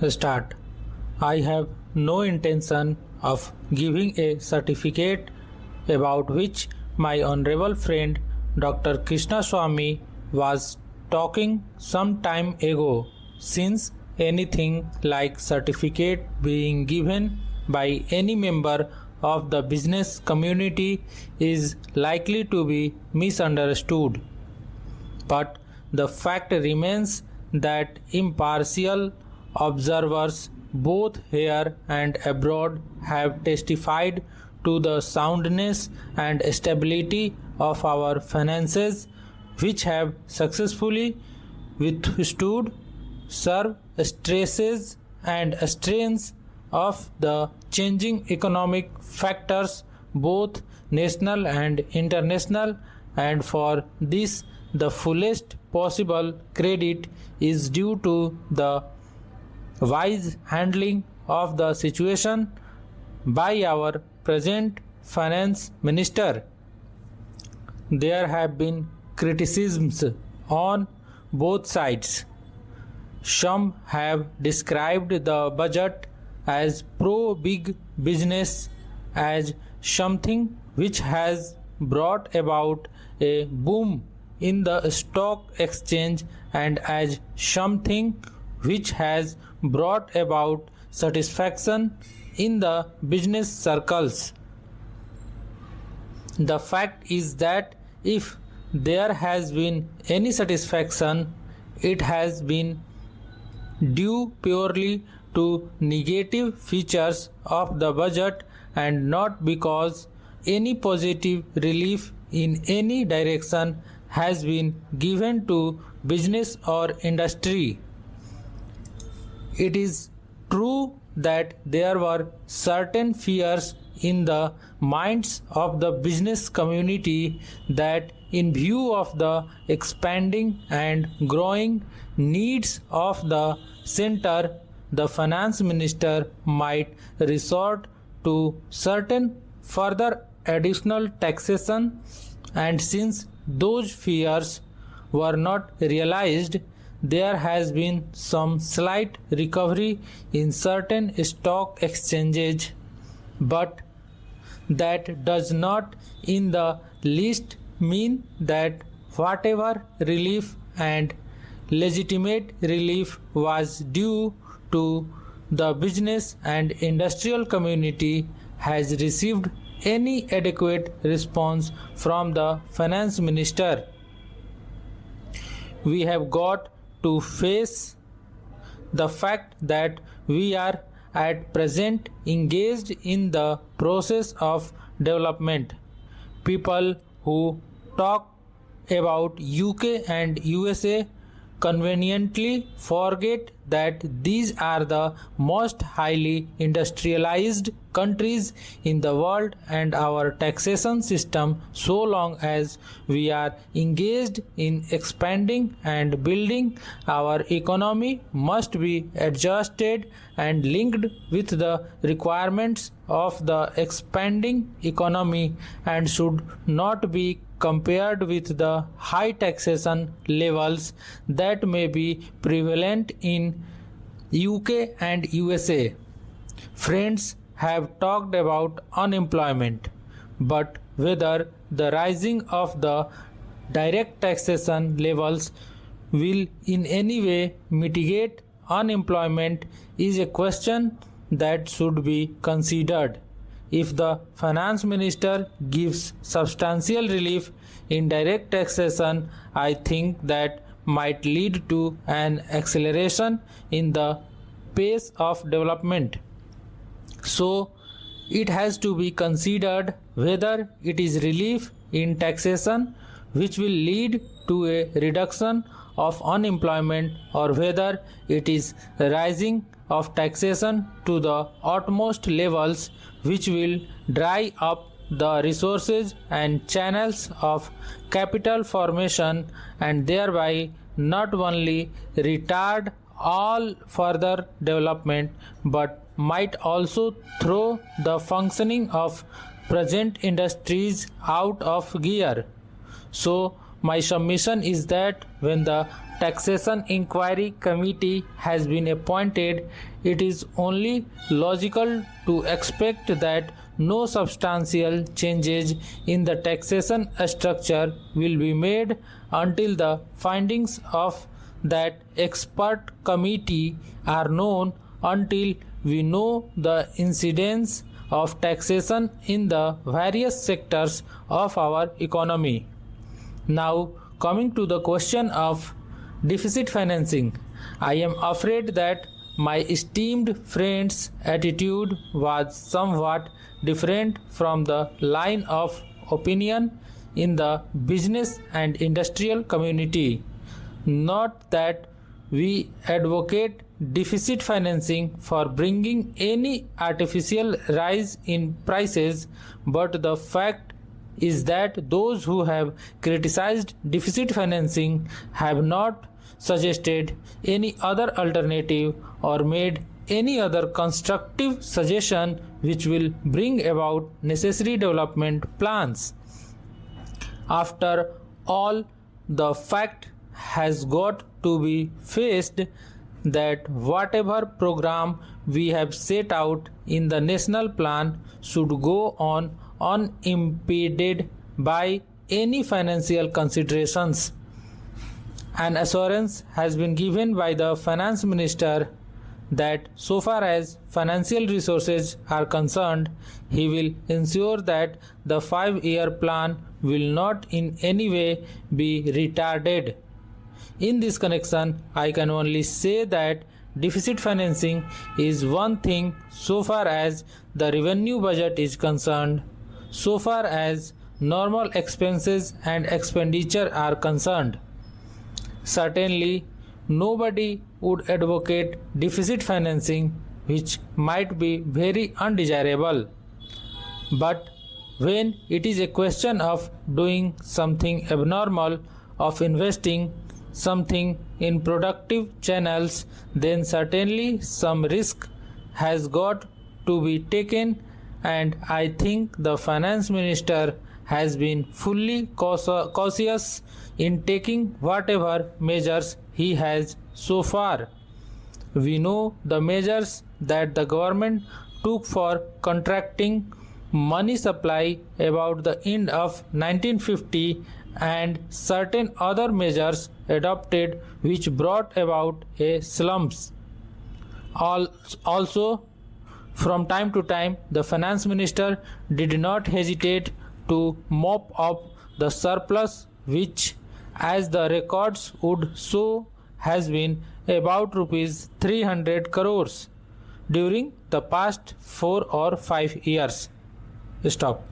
Start. I have no intention of giving a certificate about which my honorable friend Dr. Krishna Swami was talking some time ago, since anything like certificate being given by any member of the business community is likely to be misunderstood. But the fact remains that impartial observers both here and abroad have testified to the soundness and stability of our finances, which have successfully withstood severe stresses and strains of the changing economic factors, both national and international, and for this the fullest possible credit is due to the wise handling of the situation by our present finance minister. There have been criticisms on both sides. Some have described the budget as pro big business, as something which has brought about a boom in the stock exchange, and as something which has brought about satisfaction in the business circles. The fact is that if there has been any satisfaction, it has been due purely to negative features of the budget and not because any positive relief in any direction has been given to business or industry. It is true that there were certain fears in the minds of the business community that, in view of the expanding and growing needs of the center, the finance minister might resort to certain further additional taxation, and since those fears were not realized, there has been some slight recovery in certain stock exchanges, but that does not in the least mean that whatever relief and legitimate relief was due to the business and industrial community has received any adequate response from the finance minister. We have got to face the fact that we are at present engaged in the process of development. People who talk about UK and USA conveniently forget that these are the most highly industrialized countries in the world, and our taxation system, so long as we are engaged in expanding and building our economy, must be adjusted and linked with the requirements of the expanding economy, and should not be compared with the high taxation levels that may be prevalent in UK and USA. Friends have talked about unemployment, but whether the rising of the direct taxation levels will in any way mitigate unemployment is a question that should be considered. If the finance minister gives substantial relief in direct taxation, I think that might lead to an acceleration in the pace of development. So, it has to be considered whether it is relief in taxation which will lead to a reduction of unemployment, or whether it is rising of taxation to the utmost levels which will dry up the resources and channels of capital formation, and thereby not only retard all further development but might also throw the functioning of present industries out of gear. So my submission is that when the Taxation Inquiry Committee has been appointed, it is only logical to expect that no substantial changes in the taxation structure will be made until the findings of that expert committee are known, until we know the incidence of taxation in the various sectors of our economy. Now, coming to the question of deficit financing, I am afraid that my esteemed friend's attitude was somewhat different from the line of opinion in the business and industrial community. Not that we advocate deficit financing for bringing any artificial rise in prices, but the fact is that those who have criticized deficit financing have not suggested any other alternative or made any other constructive suggestion which will bring about necessary development plans. After all, the fact has got to be faced that whatever program we have set out in the national plan should go on unimpeded by any financial considerations. An assurance has been given by the finance minister that so far as financial resources are concerned, he will ensure that the 5-year plan will not in any way be retarded. In this connection, I can only say that deficit financing is one thing so far as the revenue budget is concerned. So far as normal expenses and expenditure are concerned, certainly nobody would advocate deficit financing, which might be very undesirable. But when it is a question of doing something abnormal, of investing something in productive channels, then certainly some risk has got to be taken, and I think the finance minister has been fully cautious in taking whatever measures he has so far. We know the measures that the government took for contracting money supply about the end of 1950 and certain other measures adopted which brought about a slumps. Also, from time to time, the finance minister did not hesitate to mop up the surplus, which, as the records would show, has been about rupees 300 crores during the past 4 or 5 years. Stop.